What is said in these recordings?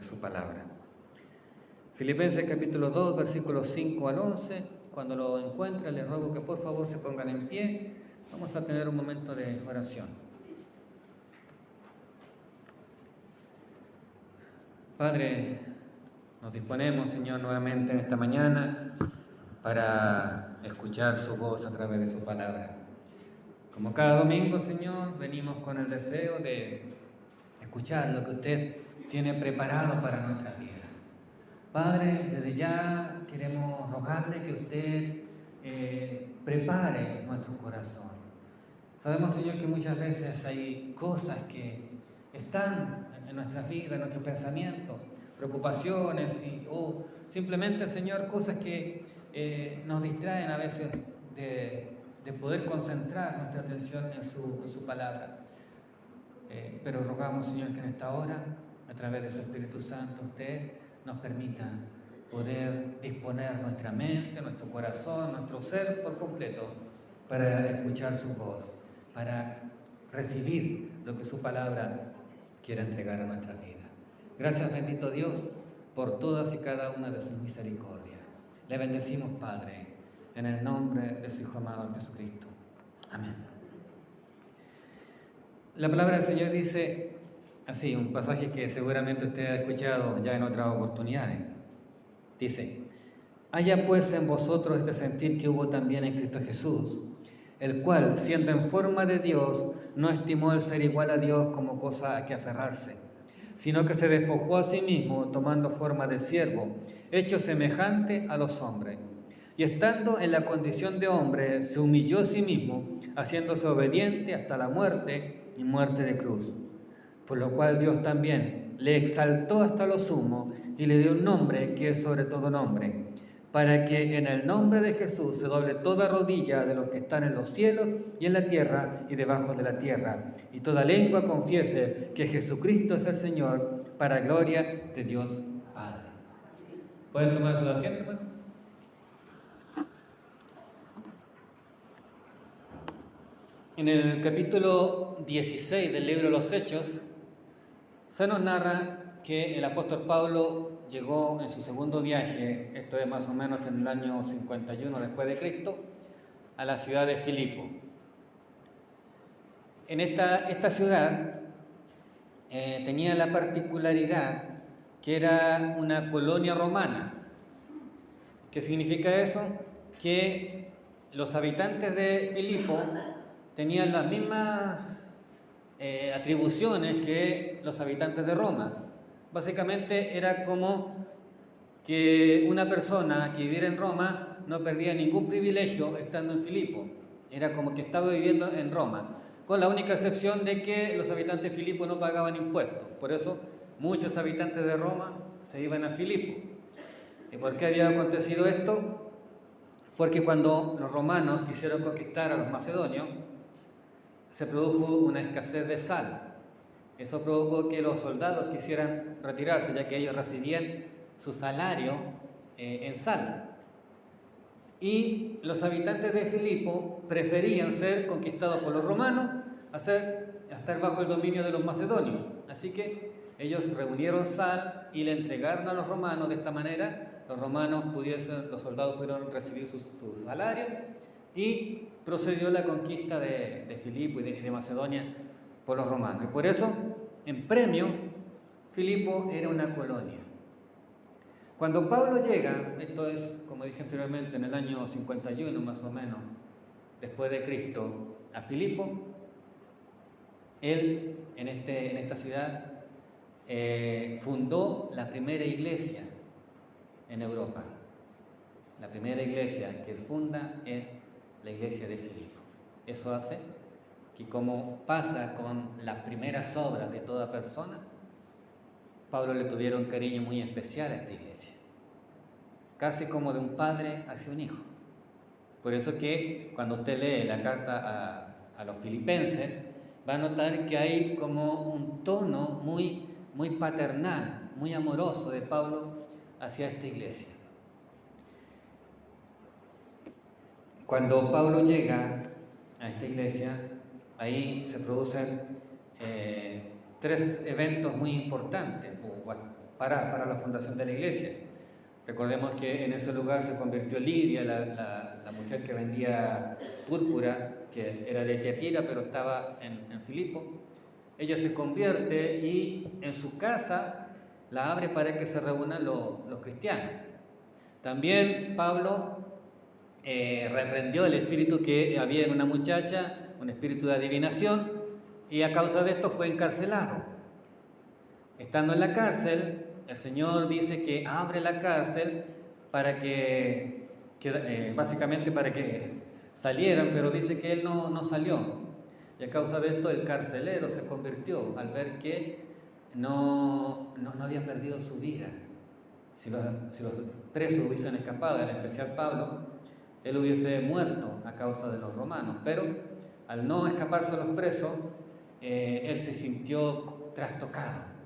su palabra. Filipenses capítulo 2, versículos 5 al 11. Cuando lo encuentren, les ruego que por favor se pongan en pie. Vamos a tener un momento de oración. Padre, nos disponemos, Señor, nuevamente en esta mañana para escuchar su voz a través de su palabra. Como cada domingo, Señor, venimos con el deseo de escuchar lo que usted tiene preparado para nuestras vidas. Padre, desde ya queremos rogarle que usted prepare nuestro corazón. Sabemos, Señor, que muchas veces hay cosas que están en nuestras vidas, en nuestros pensamientos, preocupaciones o simplemente, Señor, cosas que nos distraen a veces de poder concentrar nuestra atención en su palabra. Pero rogamos, Señor, que en esta hora, a través de su Espíritu Santo, usted nos permita poder disponer nuestra mente, nuestro corazón, nuestro ser por completo para escuchar su voz, para recibir lo que su palabra quiere entregar a nuestras vidas. Gracias, bendito Dios, por todas y cada una de sus misericordias. Le bendecimos, Padre, en el nombre de su Hijo amado Jesucristo. Amén. La palabra del Señor dice así, un pasaje que seguramente usted ha escuchado ya en otras oportunidades. Dice: haya pues en vosotros este sentir que hubo también en Cristo Jesús, el cual, siendo en forma de Dios, no estimó el ser igual a Dios como cosa a que aferrarse, sino que se despojó a sí mismo, tomando forma de siervo, hecho semejante a los hombres. Y estando en la condición de hombre, se humilló a sí mismo, haciéndose obediente hasta la muerte y muerte de cruz. Por lo cual Dios también le exaltó hasta lo sumo y le dio un nombre que es sobre todo nombre, para que en el nombre de Jesús se doble toda rodilla de los que están en los cielos y en la tierra y debajo de la tierra, y toda lengua confiese que Jesucristo es el Señor, para gloria de Dios Padre. ¿Pueden tomar su asiento, pues? En el capítulo 16 del libro de los Hechos, se nos narra que el apóstol Pablo llegó en su segundo viaje, esto es más o menos en el año 51 después de Cristo, a la ciudad de Filipo. En esta ciudad tenía la particularidad que era una colonia romana. ¿Qué significa eso? Que los habitantes de Filipo tenían las mismas atribuciones que los habitantes de Roma. Básicamente era como que una persona que viviera en Roma no perdía ningún privilegio estando en Filipo. Era como que estaba viviendo en Roma, con la única excepción de que los habitantes de Filipo no pagaban impuestos. Por eso muchos habitantes de Roma se iban a Filipo. ¿Y por qué había acontecido esto? Porque cuando los romanos quisieron conquistar a los macedonios, se produjo una escasez de sal. Eso provocó que los soldados quisieran retirarse, ya que ellos recibían su salario en sal. Y los habitantes de Filipo preferían ser conquistados por los romanos a estar bajo el dominio de los macedonios. Así que ellos reunieron sal y le entregaron a los romanos. De esta manera los soldados pudieron recibir su salario, y procedió la conquista de Filipo y de Macedonia por los romanos. Y por eso, en premio, Filipo era una colonia. Cuando Pablo llega, esto es, como dije anteriormente, en el año 51 más o menos, después de Cristo, a Filipo, él en esta ciudad fundó la primera iglesia en Europa. La primera iglesia que él funda es la iglesia de Filipo. Eso hace que, como pasa con las primeras obras de toda persona, Pablo le tuviera un cariño muy especial a esta iglesia, casi como de un padre hacia un hijo. Por eso que cuando usted lee la carta a los filipenses, va a notar que hay como un tono muy, muy paternal, muy amoroso de Pablo hacia esta iglesia. Cuando Pablo llega a esta iglesia, ahí se producen tres eventos muy importantes, para la fundación de la iglesia. Recordemos que en ese lugar se convirtió Lidia, la mujer que vendía púrpura, que era de Tiatira, pero estaba en Filipo. Ella se convierte y en su casa la abre para que se reúnan los cristianos. También Pablo reprendió el espíritu que había en una muchacha, un espíritu de adivinación, y a causa de esto fue encarcelado. Estando en la cárcel, el Señor dice que abre la cárcel para básicamente para que salieran, pero dice que él no salió. Y a causa de esto el carcelero se convirtió al ver que no había perdido su vida. Si los presos hubiesen escapado, en especial Pablo, él hubiese muerto a causa de los romanos. Pero al no escaparse los presos, él se sintió trastocado.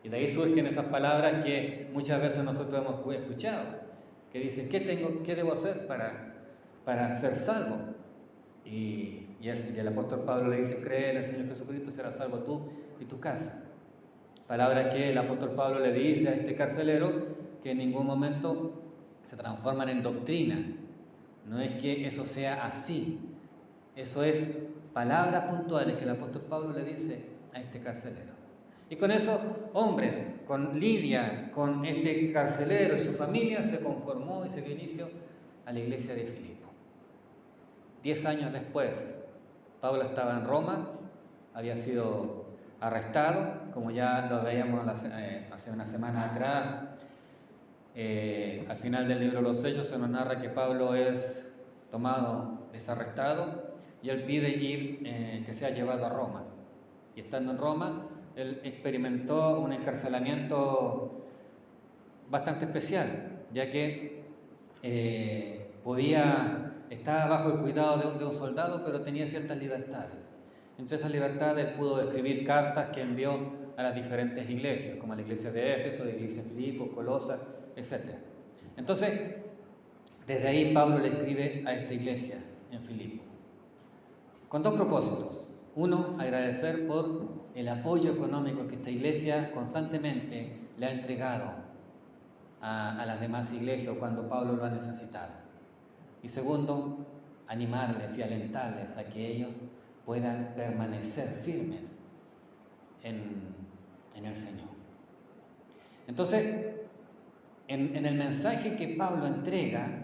Y de ahí surgen esas palabras que muchas veces nosotros hemos escuchado, que dicen, ¿qué debo hacer para ser salvo? Y el apóstol Pablo le dice, cree en el Señor Jesucristo, serás salvo tú y tu casa. Palabras que el apóstol Pablo le dice a este carcelero que en ningún momento se transforman en doctrina. No es que eso sea así. Eso es palabras puntuales que el apóstol Pablo le dice a este carcelero. Y con eso, hombres, con Lidia, con este carcelero y su familia, se conformó y se dio inicio a la iglesia de Filipo. 10 años después, Pablo estaba en Roma, había sido arrestado, como ya lo veíamos hace una semana atrás. Al final del libro Los Hechos se nos narra que Pablo es tomado, es arrestado, y él pide que sea llevado a Roma. Y estando en Roma, él experimentó un encarcelamiento bastante especial, ya que estaba bajo el cuidado de un soldado, pero tenía ciertas libertades. Entre esas libertades él pudo escribir cartas que envió a las diferentes iglesias, como a la iglesia de Éfeso, la iglesia de Filipo, Colosas, etc. Entonces, desde ahí Pablo le escribe a esta iglesia en Filipo, con dos propósitos. Uno, agradecer por el apoyo económico que esta iglesia constantemente le ha entregado a las demás iglesias cuando Pablo lo ha necesitado. Y segundo, animarles y alentarles a que ellos puedan permanecer firmes en el Señor. Entonces, en el mensaje que Pablo entrega,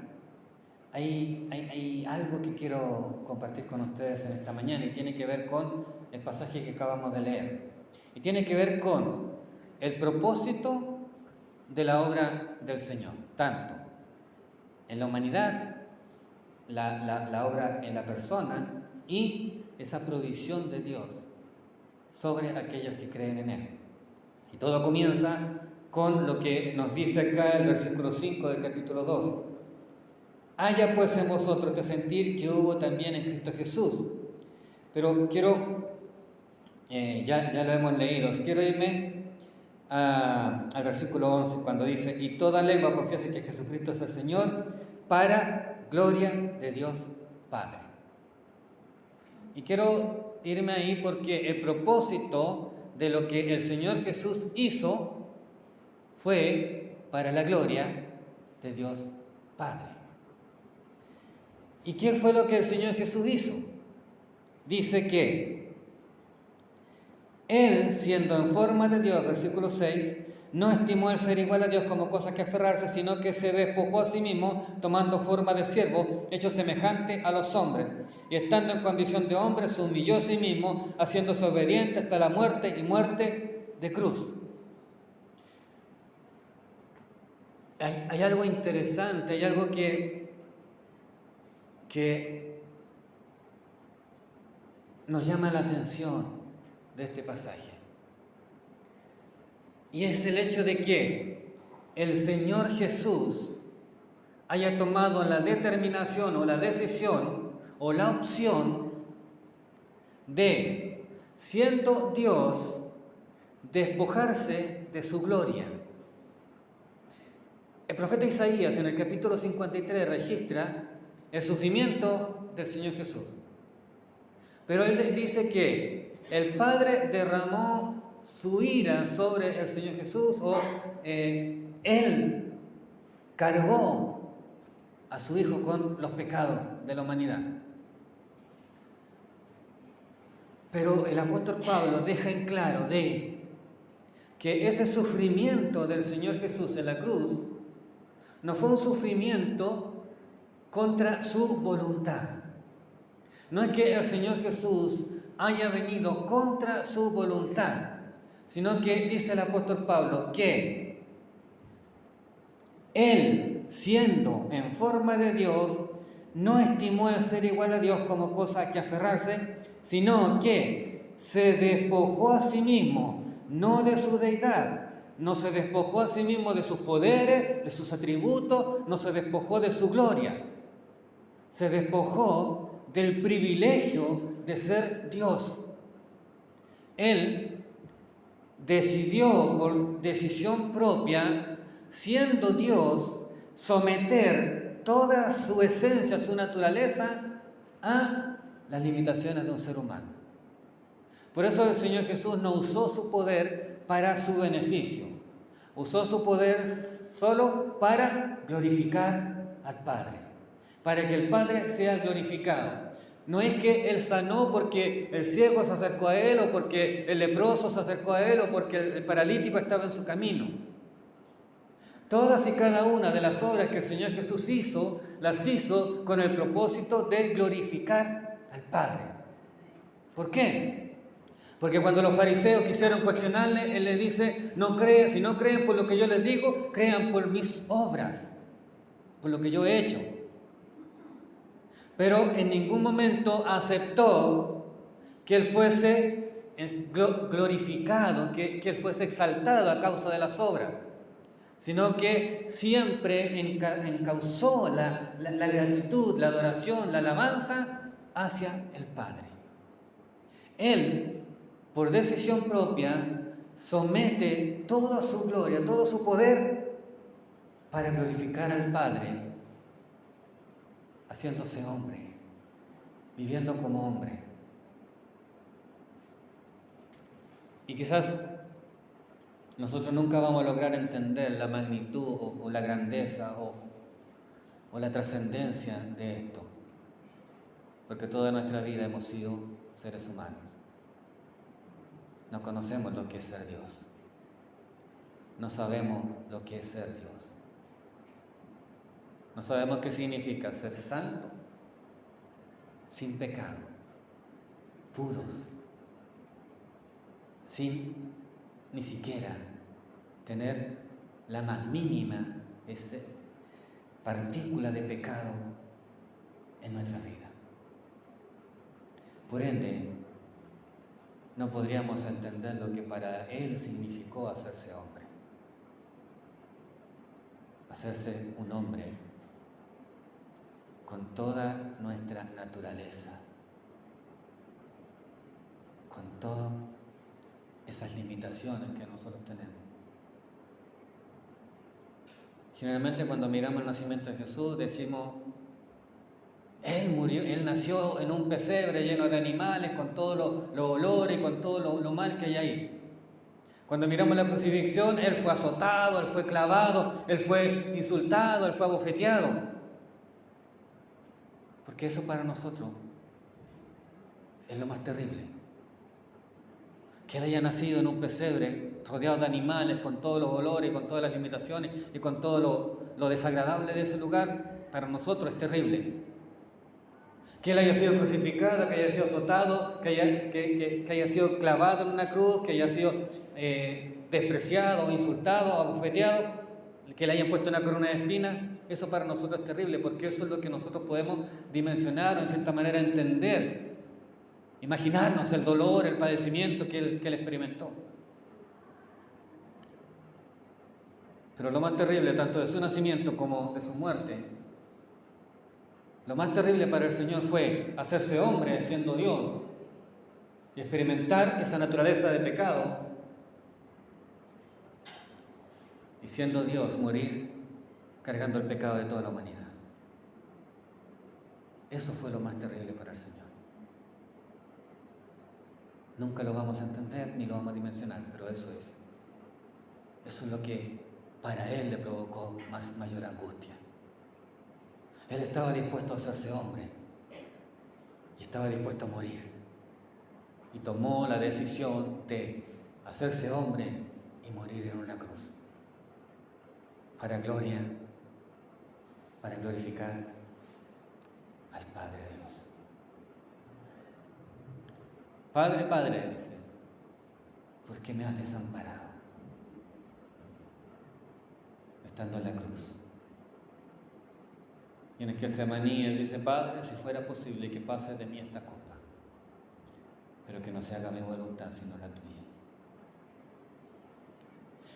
hay algo que quiero compartir con ustedes en esta mañana y tiene que ver con el pasaje que acabamos de leer. Y tiene que ver con el propósito de la obra del Señor, tanto en la humanidad, la obra en la persona y esa provisión de Dios sobre aquellos que creen en Él. Y todo comienza con lo que nos dice acá el versículo 5 del capítulo 2. Haya pues en vosotros de sentir que hubo también en Cristo Jesús. Pero ya lo hemos leído, quiero irme al versículo 11, cuando dice, y toda lengua confiese que Jesucristo es el Señor, para gloria de Dios Padre. Y quiero irme ahí porque el propósito de lo que el Señor Jesús hizo fue para la gloria de Dios Padre. ¿Y qué fue lo que el Señor Jesús hizo? Dice que Él, siendo en forma de Dios, versículo 6, no estimó el ser igual a Dios como cosa que aferrarse, sino que se despojó a sí mismo, tomando forma de siervo, hecho semejante a los hombres. Y estando en condición de hombre, se humilló a sí mismo, haciéndose obediente hasta la muerte y muerte de cruz. Hay algo interesante, hay algo que nos llama la atención de este pasaje. Y es el hecho de que el Señor Jesús haya tomado la determinación o la decisión o la opción de, siendo Dios, despojarse de su gloria. El profeta Isaías en el capítulo 53 registra el sufrimiento del Señor Jesús. Pero él dice que el Padre derramó su ira sobre el Señor Jesús, o Él cargó a su Hijo con los pecados de la humanidad. Pero el apóstol Pablo deja en claro que ese sufrimiento del Señor Jesús en la cruz no fue un sufrimiento contra su voluntad. No es que el Señor Jesús haya venido contra su voluntad, sino que dice el apóstol Pablo que Él, siendo en forma de Dios, no estimó el ser igual a Dios como cosa a que aferrarse, sino que se despojó a sí mismo, no de su deidad, no se despojó a sí mismo de sus poderes, de sus atributos, no se despojó de su gloria, se despojó del privilegio de ser Dios. Él decidió por decisión propia, siendo Dios, someter toda su esencia, su naturaleza a las limitaciones de un ser humano. Por eso el Señor Jesús no usó su poder para su beneficio, usó su poder solo para glorificar al Padre, para que el Padre sea glorificado. No es que Él sanó porque el ciego se acercó a Él, o porque el leproso se acercó a Él, o porque el paralítico estaba en su camino. Todas y cada una de las obras que el Señor Jesús hizo, las hizo con el propósito de glorificar al Padre. ¿Por qué? Porque cuando los fariseos quisieron cuestionarle, Él les dice, si no creen por lo que yo les digo, crean por mis obras, por lo que yo he hecho. Pero en ningún momento aceptó que Él fuese glorificado, que Él fuese exaltado a causa de las obras, sino que siempre encauzó la gratitud, la adoración, la alabanza hacia el Padre. Él, por decisión propia, somete toda su gloria, todo su poder para glorificar al Padre, haciéndose hombre, viviendo como hombre. Y quizás nosotros nunca vamos a lograr entender la magnitud o la grandeza o la trascendencia de esto, porque toda nuestra vida hemos sido seres humanos. No conocemos lo que es ser Dios. No sabemos lo que es ser Dios. No sabemos qué significa ser santo, sin pecado, puros, sin ni siquiera tener la más mínima partícula de pecado en nuestra vida. Por ende, no podríamos entender lo que para Él significó hacerse hombre. Hacerse un hombre con toda nuestra naturaleza, con todas esas limitaciones que nosotros tenemos. Generalmente cuando miramos el nacimiento de Jesús decimos, Él nació en un pesebre lleno de animales, con todos los olores y con todo lo mal que hay ahí. Cuando miramos la crucifixión, Él fue azotado, Él fue clavado, Él fue insultado, Él fue abofeteado. Porque eso para nosotros es lo más terrible. Que Él haya nacido en un pesebre rodeado de animales, con todos los olores, con todas las limitaciones y con todo lo desagradable de ese lugar, para nosotros es terrible. Que Él haya sido crucificado, que haya sido azotado, que haya sido clavado en una cruz, que haya sido despreciado, insultado, abofeteado, que le hayan puesto una corona de espinas, eso para nosotros es terrible, porque eso es lo que nosotros podemos dimensionar o en cierta manera entender, imaginarnos el dolor, el padecimiento que él experimentó. Pero lo más terrible, tanto de su nacimiento como de su muerte, lo más terrible para el Señor fue hacerse hombre siendo Dios y experimentar esa naturaleza de pecado y siendo Dios morir cargando el pecado de toda la humanidad. Eso fue lo más terrible para el Señor. Nunca lo vamos a entender ni lo vamos a dimensionar, pero eso es. Eso es lo que para él le provocó mayor angustia. Él estaba dispuesto a hacerse hombre y estaba dispuesto a morir. Y tomó la decisión de hacerse hombre y morir en una cruz. Para glorificar al Padre de Dios. Padre, Padre, dice, ¿por qué me has desamparado? Estando en la cruz. Y en el Getsemaní él dice, Padre, si fuera posible que pase de mí esta copa, pero que no se haga mi voluntad sino la tuya.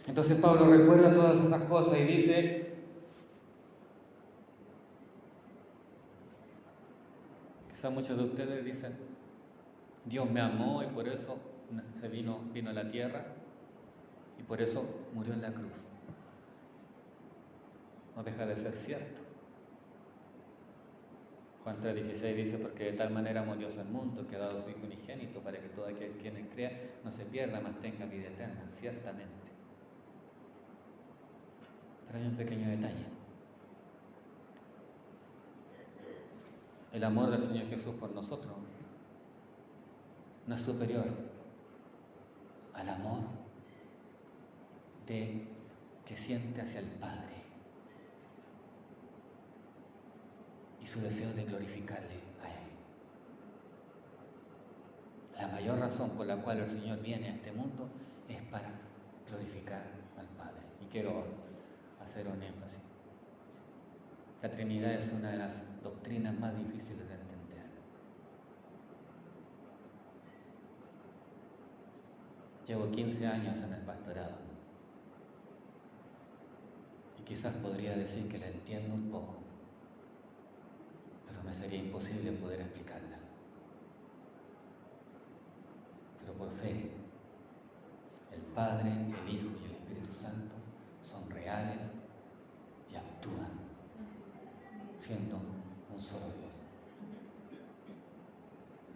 Entonces Pablo recuerda todas esas cosas y dice, quizás muchos de ustedes dicen, Dios me amó y por eso se vino a la tierra y por eso murió en la cruz. No deja de ser cierto. Juan 3:16 dice, porque de tal manera amó Dios al mundo, que ha dado a su Hijo unigénito, para que todo aquel que en él crea no se pierda, mas tenga vida eterna, ciertamente. Pero hay un pequeño detalle. El amor del Señor Jesús por nosotros no es superior al amor que siente hacia el Padre y su deseo de glorificarle a Él. La mayor razón por la cual el Señor viene a este mundo es para glorificar al Padre. Y quiero hacer un énfasis. La Trinidad es una de las doctrinas más difíciles de entender. Llevo 15 años en el pastorado y quizás podría decir que la entiendo un poco, pero me sería imposible poder explicarla. Pero por fe, el Padre, el Hijo y el Espíritu Santo son reales y actúan siendo un solo Dios.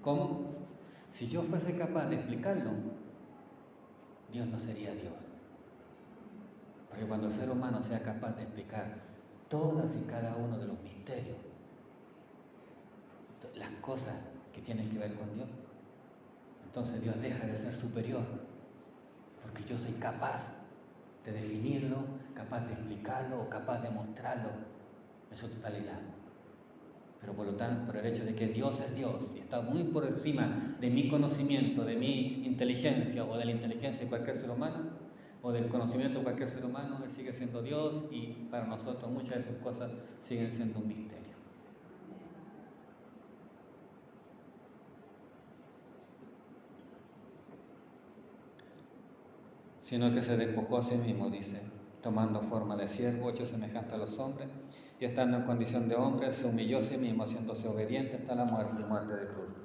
¿Cómo? Si yo fuese capaz de explicarlo, Dios no sería Dios. Porque cuando el ser humano sea capaz de explicar todas y cada uno de los misterios, las cosas que tienen que ver con Dios, entonces Dios deja de ser superior, porque yo soy capaz de definirlo, capaz de explicarlo o capaz de mostrarlo en su totalidad. Pero por lo tanto, por el hecho de que Dios es Dios y está muy por encima de mi conocimiento, de mi inteligencia o de la inteligencia de cualquier ser humano, o del conocimiento de cualquier ser humano, Él sigue siendo Dios y para nosotros muchas de sus cosas siguen siendo un misterio. Sino que se despojó a sí mismo, dice, tomando forma de siervo, hecho semejante a los hombres, y estando en condición de hombre, se humilló a sí mismo, haciéndose obediente hasta la muerte y muerte de cruz.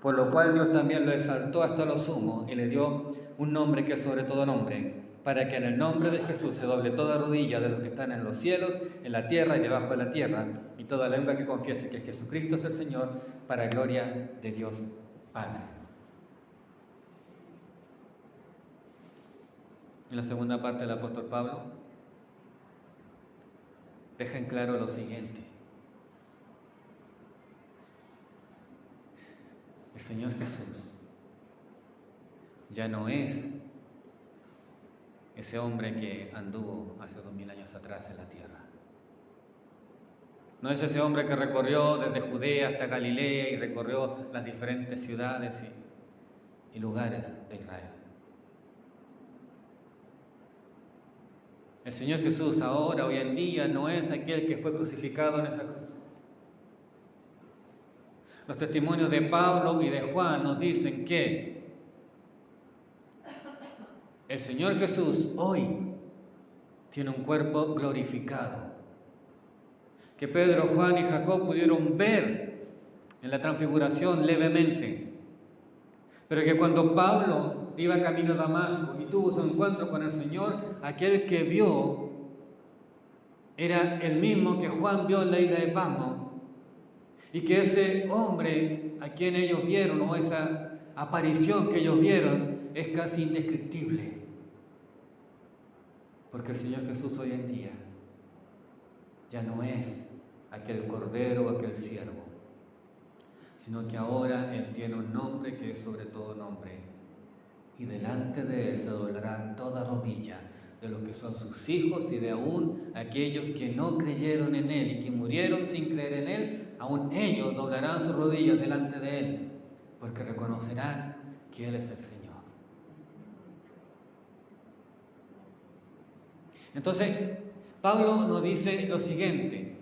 Por lo cual Dios también lo exaltó hasta lo sumo y le dio un nombre que es sobre todo nombre, para que en el nombre de Jesús se doble toda rodilla de los que están en los cielos, en la tierra y debajo de la tierra, y toda lengua que confiese que Jesucristo es el Señor, para gloria de Dios Padre. En la segunda parte del apóstol Pablo deja en claro lo siguiente. El Señor Jesús ya no es ese hombre que anduvo hace 2000 años atrás en la tierra. No es ese hombre que recorrió desde Judea hasta Galilea y recorrió las diferentes ciudades y lugares de Israel. El Señor Jesús ahora, hoy en día, no es aquel que fue crucificado en esa cruz. Los testimonios de Pablo y de Juan nos dicen que el Señor Jesús hoy tiene un cuerpo glorificado, que Pedro, Juan y Jacob pudieron ver en la transfiguración levemente, pero que cuando Pablo iba camino a Damasco y tuvo su encuentro con el Señor, aquel que vio era el mismo que Juan vio en la isla de Patmos, y que ese hombre a quien ellos vieron, o aparición que ellos vieron es casi indescriptible. Porque el Señor Jesús hoy en día ya no es aquel cordero o aquel siervo, sino que ahora Él tiene un nombre que es sobre todo nombre, y delante de Él se doblará toda rodilla de los que son sus hijos y de aún aquellos que no creyeron en Él y que murieron sin creer en Él, aún ellos doblarán sus rodillas delante de Él, porque reconocerán que Él es el Señor. Entonces, Pablo nos dice lo siguiente: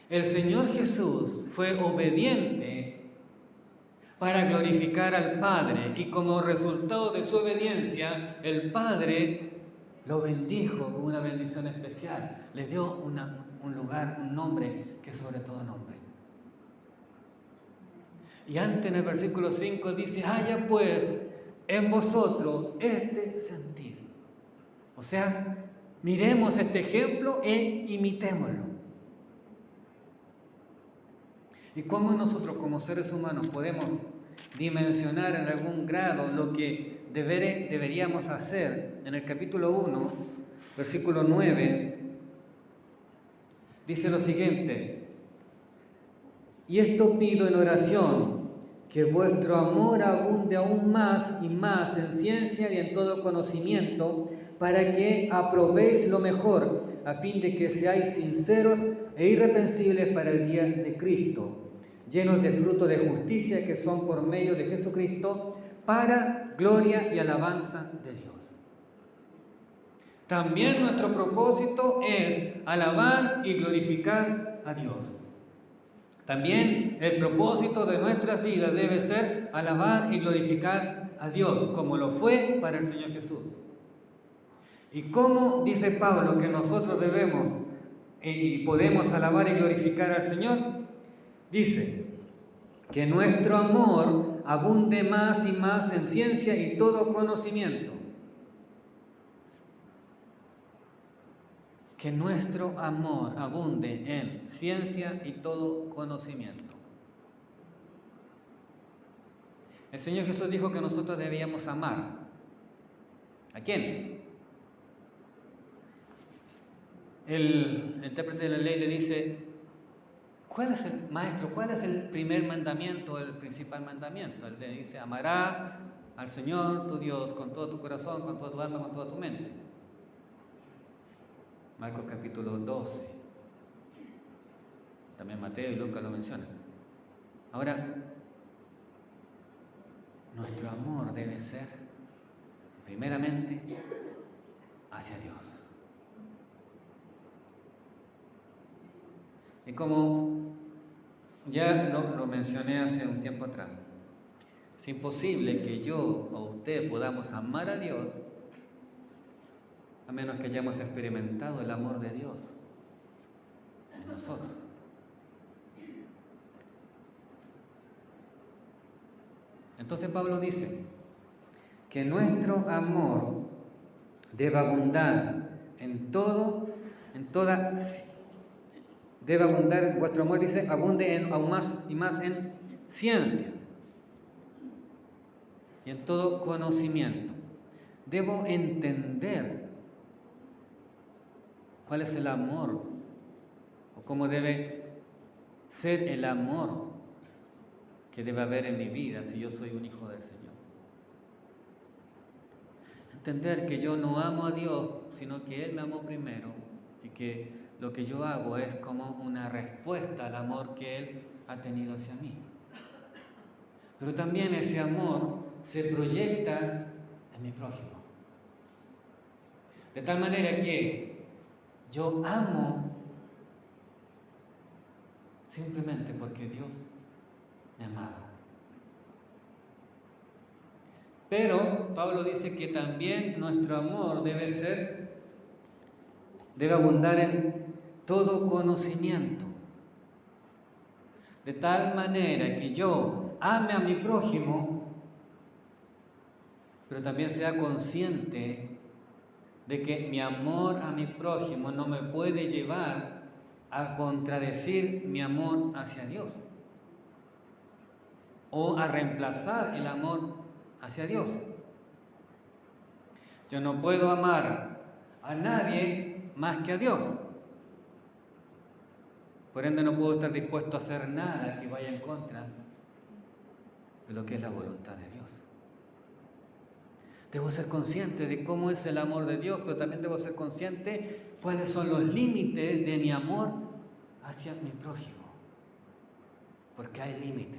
el Señor Jesús fue obediente para glorificar al Padre, y como resultado de su obediencia, el Padre lo bendijo con una bendición especial, le dio un lugar, un nombre que es sobre todo nombre. Y antes en el versículo 5 dice: haya pues en vosotros este sentir. O sea, miremos este ejemplo e imitémoslo. ¿Y cómo nosotros como seres humanos podemos dimensionar en algún grado lo que deberíamos hacer? En el capítulo 1, versículo 9, dice lo siguiente: y esto pido en oración, que vuestro amor abunde aún más y más en ciencia y en todo conocimiento, para que aprobéis lo mejor, a fin de que seáis sinceros e irreprensibles para el día de Cristo, llenos de fruto de justicia que son por medio de Jesucristo, para gloria y alabanza de Dios. También nuestro propósito es alabar y glorificar a Dios. También el propósito de nuestras vidas debe ser alabar y glorificar a Dios, como lo fue para el Señor Jesús. ¿Y cómo dice Pablo que nosotros debemos y podemos alabar y glorificar al Señor? Dice: que nuestro amor abunde más y más en ciencia y todo conocimiento. Que nuestro amor abunde en ciencia y todo conocimiento. El Señor Jesús dijo que nosotros debíamos amar. ¿A quién? El intérprete de la ley le dice: ¿cuál es el maestro? ¿Cuál es el primer mandamiento, el principal mandamiento? Él le dice: amarás al Señor tu Dios con todo tu corazón, con toda tu alma, con toda tu mente. Marcos capítulo 12. También Mateo y Lucas lo mencionan. Ahora, nuestro amor debe ser primeramente hacia Dios. Y como ya lo mencioné hace un tiempo atrás, es imposible que yo o usted podamos amar a Dios a menos que hayamos experimentado el amor de Dios en nosotros. Entonces Pablo dice que nuestro amor debe abundar debe abundar, vuestro amor, dice, abunde aún más y más en ciencia y en todo conocimiento. Debo entender cuál es el amor o cómo debe ser el amor que debe haber en mi vida si yo soy un hijo del Señor. Entender que yo no amo a Dios, sino que Él me amó primero y que lo que yo hago es como una respuesta al amor que Él ha tenido hacia mí. Pero también ese amor se proyecta en mi prójimo. De tal manera que yo amo simplemente porque Dios me amaba. Pero Pablo dice que también nuestro amor debe abundar en todo conocimiento, de tal manera que yo ame a mi prójimo, pero también sea consciente de que mi amor a mi prójimo no me puede llevar a contradecir mi amor hacia Dios o a reemplazar el amor hacia Dios. Yo no puedo amar a nadie más que a Dios. Por ende no puedo estar dispuesto a hacer nada que vaya en contra de lo que es la voluntad de Dios. Debo ser consciente de cómo es el amor de Dios, pero también debo ser consciente cuáles son los límites de mi amor hacia mi prójimo. Porque hay límite.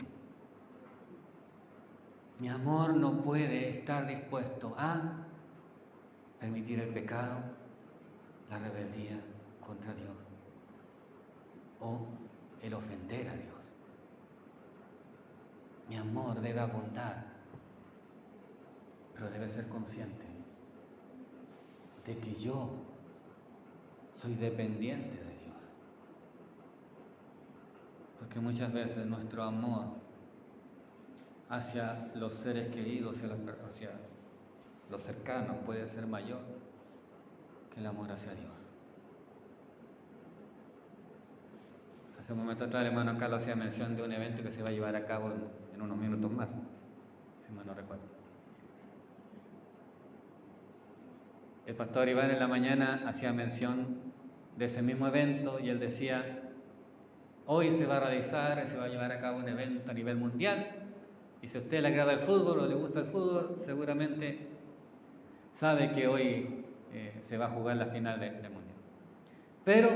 Mi amor no puede estar dispuesto a permitir el pecado, la rebeldía contra Dios o el ofender a Dios. Mi amor debe abundar, pero debe ser consciente de que yo soy dependiente de Dios. Porque muchas veces nuestro amor hacia los seres queridos, hacia los cercanos, puede ser mayor que el amor hacia Dios. Hace un momento atrás el hermano Carlos hacía mención de un evento que se va a llevar a cabo en unos minutos más, si mal no recuerdo. El pastor Iván en la mañana hacía mención de ese mismo evento y él decía: hoy se va a realizar, se va a llevar a cabo un evento a nivel mundial, y si a usted le agrada el fútbol o le gusta el fútbol, seguramente sabe que hoy se va a jugar la final del mundial. Pero,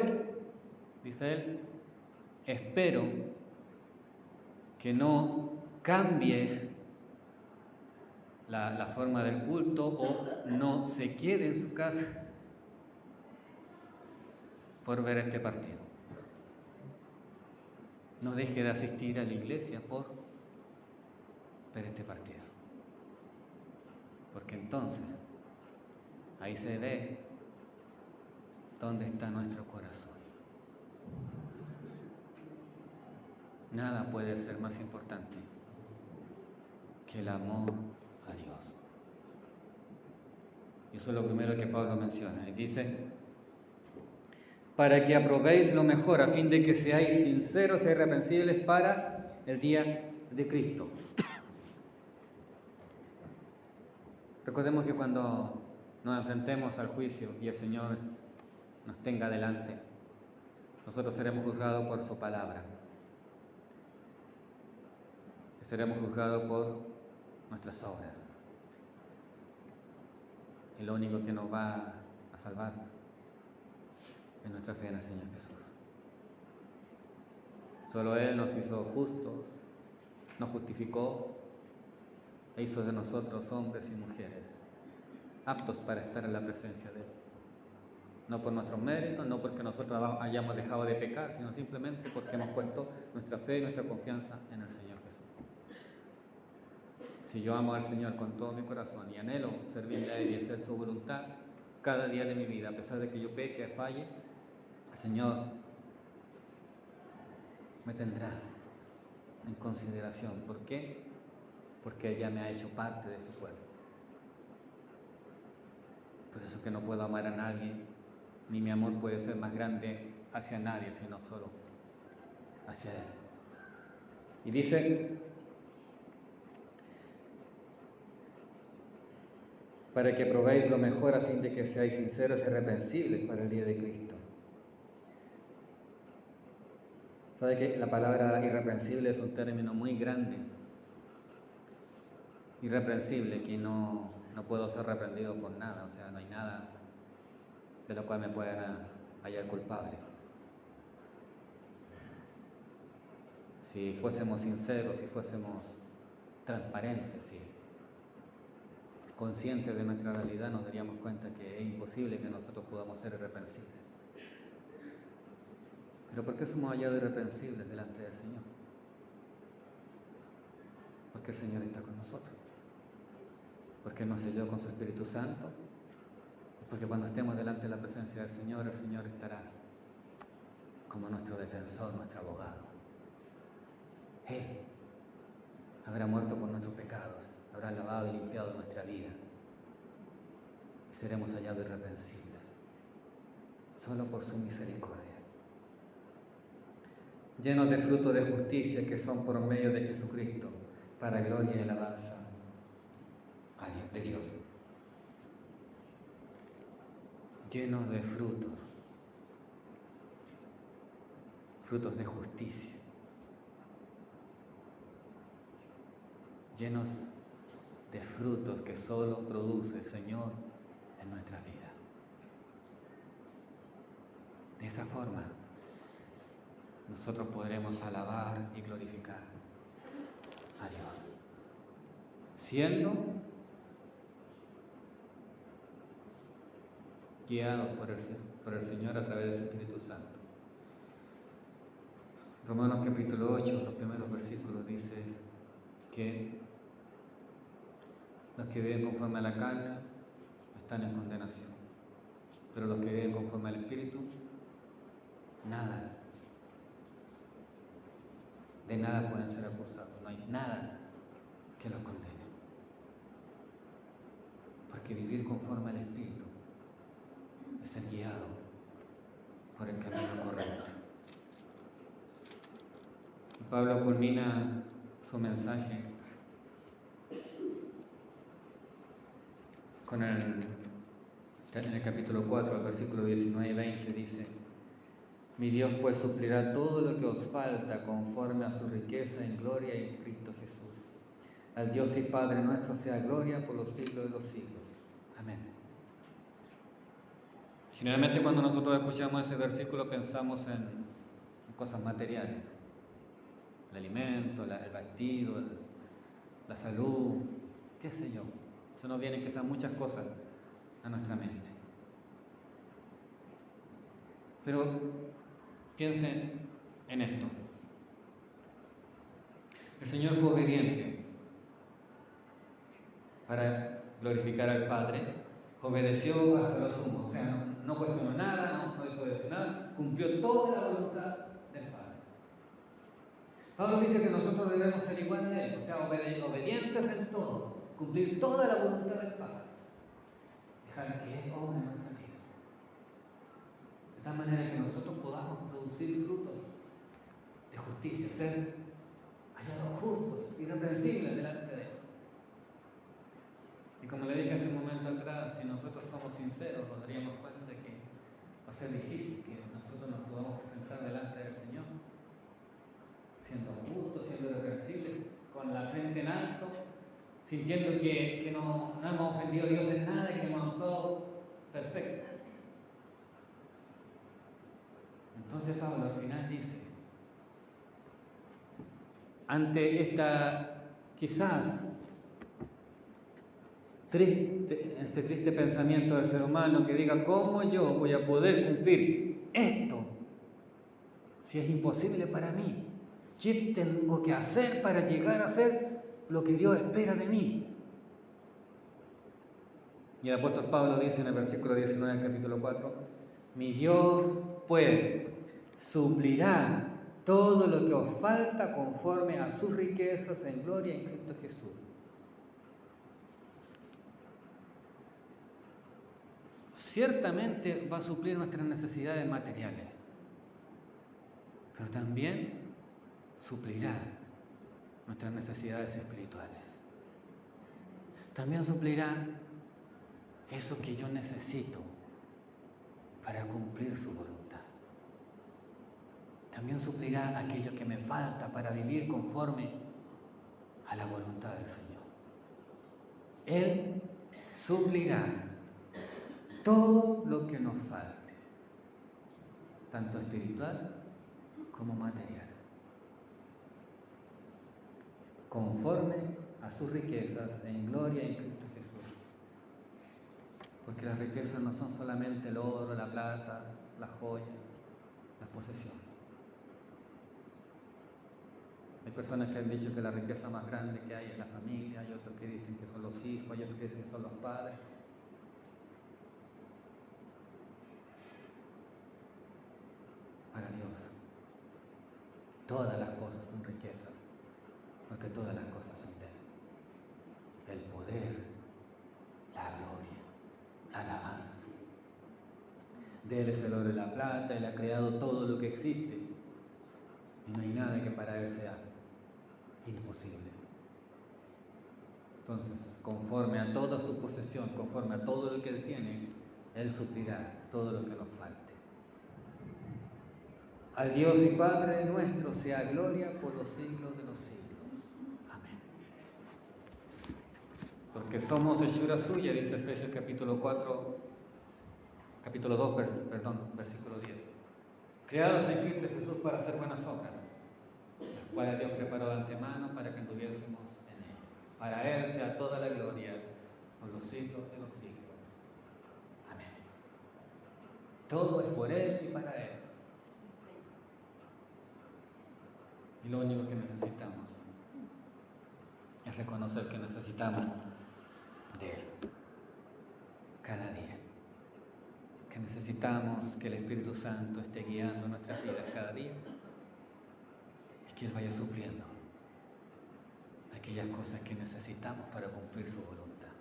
dice él, espero que no cambie la forma del culto o no se quede en su casa por ver este partido. No deje de asistir a la iglesia por ver este partido. Porque entonces ahí se ve dónde está nuestro corazón. Nada puede ser más importante que el amor a Dios. Y eso es lo primero que Pablo menciona. Y dice: para que aprobéis lo mejor, a fin de que seáis sinceros e irreprensibles para el día de Cristo. Recordemos que cuando nos enfrentemos al juicio y el Señor nos tenga delante, nosotros seremos juzgados por su palabra. Y seremos juzgados por nuestras obras. Y lo único que nos va a salvar es nuestra fe en el Señor Jesús. Solo Él nos hizo justos, nos justificó e hizo de nosotros hombres y mujeres aptos para estar en la presencia de Él. No por nuestros méritos, no porque nosotros hayamos dejado de pecar, sino simplemente porque hemos puesto nuestra fe y nuestra confianza en el Señor Jesús. Si yo amo al Señor con todo mi corazón y anhelo servirle a Él y hacer su voluntad cada día de mi vida, a pesar de que yo peque, falle, el Señor me tendrá en consideración. ¿Por qué? Porque Él ya me ha hecho parte de su pueblo. Por eso que no puedo amar a nadie, ni mi amor puede ser más grande hacia nadie, sino solo hacia Él. Y dice: para que probéis lo mejor, a fin de que seáis sinceros e irreprensibles para el día de Cristo. ¿Sabe que la palabra irreprensible es un término muy grande? Irreprensible, que no puedo ser reprendido por nada, o sea, no hay nada de lo cual me puedan hallar culpable. Si fuésemos sinceros, si fuésemos transparentes, si conscientes de nuestra realidad, nos daríamos cuenta que es imposible que nosotros podamos ser irreprensibles. ¿Pero por qué somos hallados irreprensibles delante del Señor? Porque el Señor está con nosotros. Porque nos selló con su Espíritu Santo. Porque cuando estemos delante de la presencia del Señor, el Señor estará como nuestro defensor, nuestro abogado. Él habrá muerto por nuestros pecados, habrá lavado y limpiado nuestra vida. Y seremos hallados irreprensibles, solo por su misericordia. Llenos de fruto de justicia que son por medio de Jesucristo, para gloria y alabanza de Dios, llenos de frutos de justicia, llenos de frutos que solo produce el Señor en nuestra vida. De esa forma, nosotros podremos alabar y glorificar a Dios, siendo guiados por el Señor a través de su Espíritu Santo. Romanos capítulo 8, los primeros versículos, dice que los que viven conforme a la carne están en condenación, pero los que viven conforme al Espíritu, de nada pueden ser acusados, no hay nada que los condene. Porque vivir conforme al Espíritu es ser guiado por el camino correcto. Pablo culmina su mensaje en el capítulo 4, el versículo 19 y 20, dice: mi Dios pues suplirá todo lo que os falta conforme a su riqueza en gloria en Cristo Jesús. Al Dios y Padre nuestro sea gloria por los siglos de los siglos. Amén. Generalmente cuando nosotros escuchamos ese versículo pensamos en cosas materiales: el alimento, el vestido, la salud, qué sé yo. Se nos vienen quizás muchas cosas a nuestra mente. Pero piensen en esto. El Señor fue obediente para glorificar al Padre, obedeció hasta lo sumo, o sea, no cuestionó nada, no desobedeció nada, cumplió toda la voluntad del Padre. Pablo dice que nosotros debemos ser igual a Él, o sea, obedientes en todo, cumplir toda la voluntad del Padre, dejar que Él obre en nuestra vida, de tal manera que nosotros podamos producir frutos de justicia, ser hallados justos, irreprensibles delante de Él. Y como le dije hace un momento atrás, si nosotros somos sinceros, nos daríamos cuenta de que va a ser difícil que nosotros nos podamos presentar delante del Señor, siendo justos, siendo irreprensibles, con la frente en alto, sintiendo que no hemos ofendido a Dios en nada y que hemos actuado perfecto. Entonces Pablo al final dice, ante esta quizás este triste pensamiento del ser humano que diga, ¿cómo yo voy a poder cumplir esto si es imposible para mí? ¿Qué tengo que hacer para llegar a hacer lo que Dios espera de mí? Y el apóstol Pablo dice en el versículo 19 del capítulo 4, mi Dios pues suplirá todo lo que os falta conforme a sus riquezas en gloria en Cristo Jesús. Ciertamente va a suplir nuestras necesidades materiales, pero también suplirá nuestras necesidades espirituales. También suplirá eso que yo necesito para cumplir su voluntad. También suplirá aquello que me falta para vivir conforme a la voluntad del Señor. Él suplirá todo lo que nos falte, tanto espiritual como material, conforme a sus riquezas en gloria en Cristo Jesús. Porque las riquezas no son solamente el oro, la plata, las joyas, las posesiones. Hay personas que han dicho que la riqueza más grande que hay es la familia, hay otros que dicen que son los hijos, hay otros que dicen que son los padres. Para Dios, todas las cosas son riquezas, porque todas las cosas son de Él. El poder, la gloria, la alabanza. De Él es el oro y la plata, Él ha creado todo lo que existe y no hay nada que para Él sea imposible. Entonces, conforme a toda su posesión, conforme a todo lo que Él tiene, Él suplirá todo lo que nos falte. Al Dios y Padre nuestro sea gloria por los siglos de los siglos. Amén. Porque somos hechura suya, dice Efesios capítulo 2, versículo 10. Creados en Cristo Jesús para hacer buenas obras, las cuales Dios preparó de antemano para que anduviésemos en Él. Para Él sea toda la gloria por los siglos de los siglos. Amén. Todo es por Él y para Él. Y lo único que necesitamos es reconocer que necesitamos de Él cada día. Que necesitamos que el Espíritu Santo esté guiando nuestras vidas cada día y que Él vaya supliendo aquellas cosas que necesitamos para cumplir su voluntad.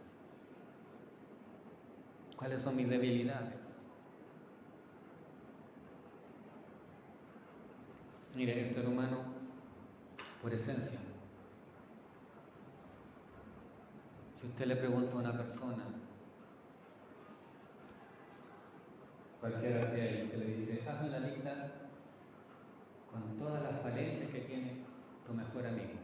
¿Cuáles son mis debilidades? Mire, el ser humano, por esencia, si usted le pregunta a una persona, cualquiera sea él, que le dice, hazme una lista con todas las falencias que tiene tu mejor amigo,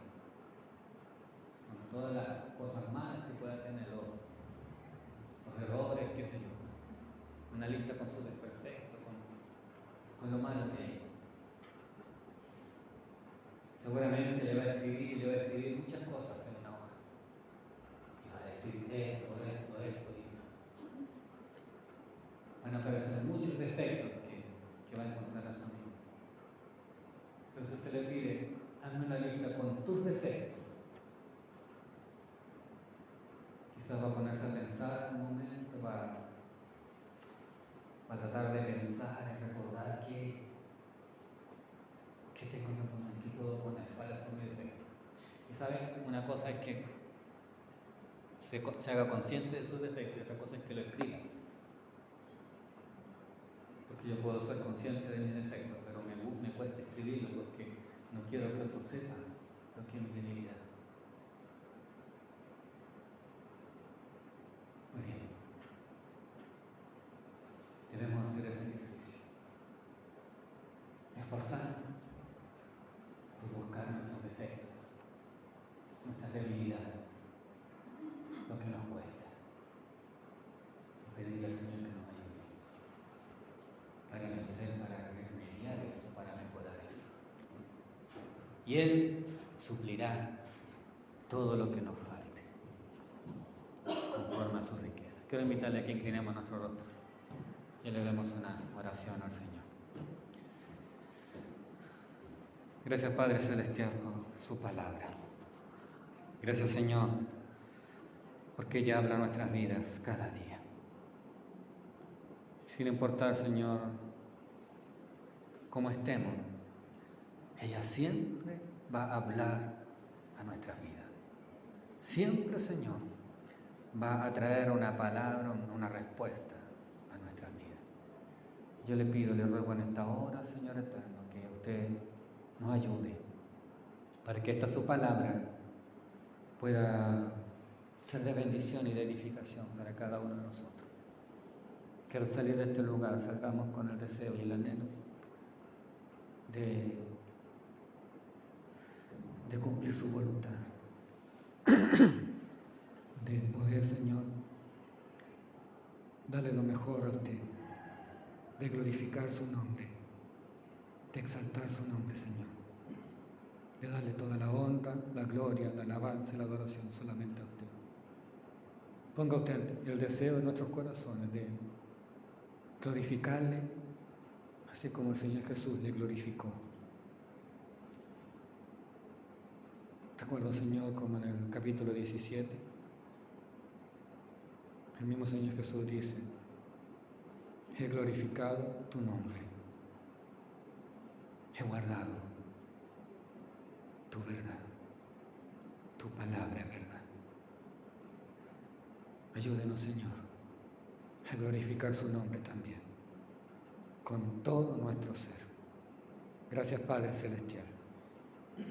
con todas las cosas malas que pueda tener, los errores, qué sé yo, una lista con sus desperfectos, con lo malo que hay. Seguramente le va a escribir muchas cosas en una hoja. Y va a decir esto. Y van a aparecer muchos defectos que va a encontrar a su amigo. Pero si usted le pide, hazme una lista con tus defectos, quizás va a ponerse a pensar un momento, va a tratar de pensar y recordar qué tengo que poner, qué puedo poner, cuáles son mis defectos. Y saben, una cosa es que se haga consciente de sus defectos y otra cosa es que lo escriba. Porque yo puedo ser consciente de mis defectos, pero me cuesta escribirlo porque no quiero que otros sepan lo que es mi debilidad. Muy bien. Debemos hacer ese ejercicio. Esforzarnos por buscar nuestros defectos, nuestras debilidades, lo que nos cuesta. Y pedirle al Señor que nos ayude para vencer, para remediar eso, para mejorar eso. Y Él suplirá todo lo que nos falte, conforme a su riqueza. Quiero invitarle a que inclinemos nuestro rostro y le demos una oración al Señor. Gracias, Padre Celestial, por su palabra. Gracias, Señor, porque ella habla nuestras vidas cada día. Sin importar, Señor, cómo estemos, ella siempre va a hablar a nuestras vidas. Siempre, Señor, va a traer una palabra, una respuesta a nuestras vidas. Yo le pido, le ruego en esta hora, Señor eterno, que usted nos ayude para que esta su palabra pueda ser de bendición y de edificación para cada uno de nosotros. Que al salir de este lugar salgamos con el deseo y el anhelo de cumplir su voluntad, de poder, Señor, darle lo mejor a usted, de glorificar su nombre, de exaltar su nombre, Señor, de darle toda la honra, la gloria, la alabanza y la adoración solamente a usted. Ponga usted el deseo de nuestros corazones de glorificarle, así como el Señor Jesús le glorificó. Recuerdo, Señor, como en el capítulo 17, el mismo Señor Jesús dice, he glorificado tu nombre, he guardado tu verdad, tu palabra es verdad. Ayúdenos, Señor, a glorificar su nombre también, con todo nuestro ser. Gracias, Padre Celestial.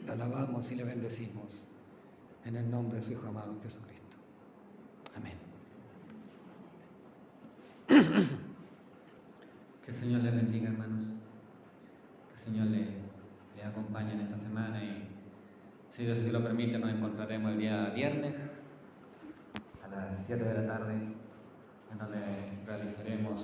Le alabamos y le bendecimos en el nombre de su Hijo amado Jesucristo. Amén. Que el Señor les bendiga, hermanos. Que el Señor les acompañe en esta semana y, si Dios así lo permite, nos encontraremos el día viernes a las 7 de la tarde, en donde realizaremos